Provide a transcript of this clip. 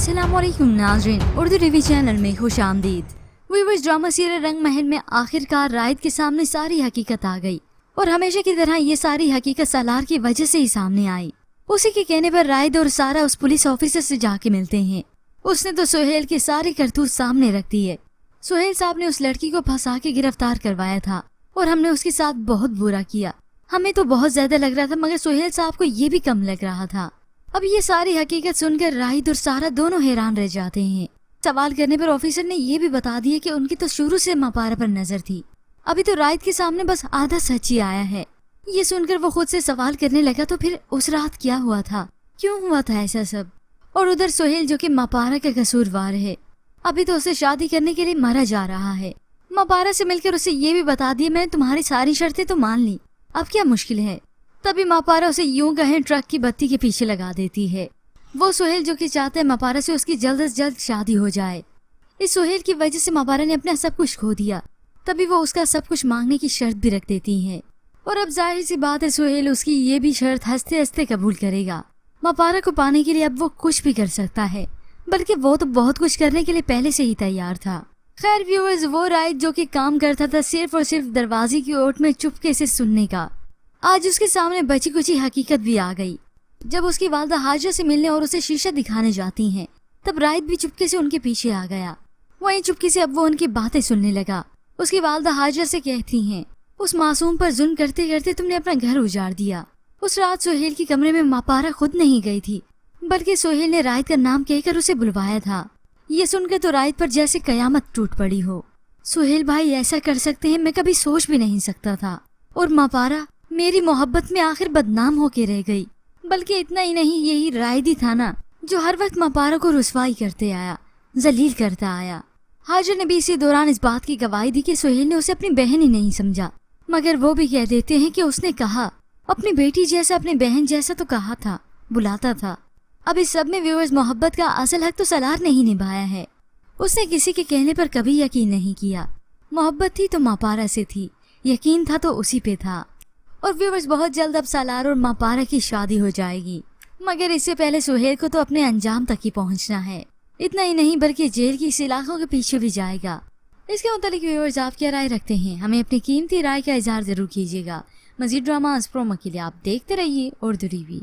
अस्सलाम वालेकुम नाज़रीन, उर्दू टीवी चैनल में खुश आमदीद। व्यूअर्स, ड्रामा सीरियल रंग महल में आखिरकार रायद के सामने सारी हकीकत आ गई और हमेशा की तरह ये सारी हकीकत सालार की वजह से ही सामने आई। उसी के कहने पर रायद और सारा उस पुलिस ऑफिसर से जाके मिलते हैं। उसने तो सुहेल की सारी करतूत सामने रख दी है। सुहेल साहब ने उस लड़की को फंसा के गिरफ्तार करवाया था और हमने उसके साथ बहुत बुरा किया। हमें तो बहुत ज्यादा लग रहा था, मगर सुहेल साहब को ये भी कम लग रहा था। अब ये सारी हकीकत सुनकर राहिद और सारा दोनों हैरान रह जाते हैं। सवाल करने पर ऑफिसर ने ये भी बता दिया कि उनकी तो शुरू से मापारा पर नजर थी, अभी तो राहिद के सामने बस आधा सच ही आया है। ये सुनकर वो खुद से सवाल करने लगा, तो फिर उस रात क्या हुआ था, क्यों हुआ था ऐसा सब। और उधर सुहेल जो कि मापारा का कसूरवार है, अभी तो उसे शादी करने के लिए मारा जा रहा है। मापारा से मिलकर उसे ये भी बता दिया, मैंने तुम्हारी सारी शर्तें तो मान ली, अब क्या मुश्किल है। तभी मापारा उसे यूं कहें ट्रक की बत्ती के पीछे लगा देती है। वो सुहेल जो कि चाहता है मापारा से उसकी जल्द से जल्द शादी हो जाए। इस सुहेल की वजह से मापारा ने अपना सब कुछ खो दिया। तभी वो उसका सब कुछ मांगने की शर्त भी रख देती है और अब जाहिर सी बात है सुहेल उसकी ये भी शर्त हंसते हंसते कबूल करेगा। मापारा को पाने के लिए अब वो कुछ भी कर सकता है, बल्कि वो तो बहुत कुछ करने के लिए पहले से ही तैयार था। खैर व्यूअर्स, वो राइड जो कि काम करता था सिर्फ और सिर्फ दरवाजे की ओट में चुपके से सुनने का, आज उसके सामने बची कुची हकीकत भी आ गई। जब उसकी वालदा हाजरा से मिलने और उसे शीशा दिखाने जाती हैं, तब राइड भी चुपके से उनके पीछे आ गया। वहीं चुपके से अब वो उनकी बातें सुनने लगा। उसकी वालदा हाजरा से कहती हैं, उस मासूम पर जुल्म करते करते तुमने अपना घर उजाड़ दिया। उस रात सुहेल के कमरे में मापारा खुद नहीं गई थी, बल्कि सुहेल ने राइड का नाम कहकर उसे बुलवाया था। ये सुनकर तो राइड पर जैसे कयामत टूट पड़ी हो। सुहेल भाई ऐसा कर सकते हैं, मैं कभी सोच भी नहीं सकता था। और मापारा मेरी मोहब्बत में आखिर बदनाम होके रह गई। बल्कि इतना ही नहीं, यही रायद ही था ना जो हर वक्त मापारा को रुसवाई करते आया, जलील करता आया। हाजर ने भी इसी दौरान इस बात की गवाही दी कि सुहेल ने उसे अपनी बहन ही नहीं समझा, मगर वो भी कह देते हैं कि उसने कहा, अपनी बेटी जैसा अपनी बहन जैसा तो कहा था, बुलाता था। अब इस सब में व्यूअर्स, मोहब्बत का असल हक तो सालार ने ही निभाया है। उसने किसी के कहने पर कभी यकीन नहीं किया। मोहब्बत थी तो मापारा से थी, यकीन था तो उसी पे था। और व्यूअर्स, बहुत जल्द अब सालार और मापारा की शादी हो जाएगी, मगर इससे पहले सुहेल को तो अपने अंजाम तक ही पहुंचना है। इतना ही नहीं बल्कि जेल की सलाखों के पीछे भी जाएगा। इसके मुतालिक व्यूअर्स आप क्या राय रखते हैं, हमें अपनी कीमती राय का इजहार जरूर कीजिएगा। मजीद ड्रामा प्रोमो के लिए आप देखते रहिए उर्दू टीवी।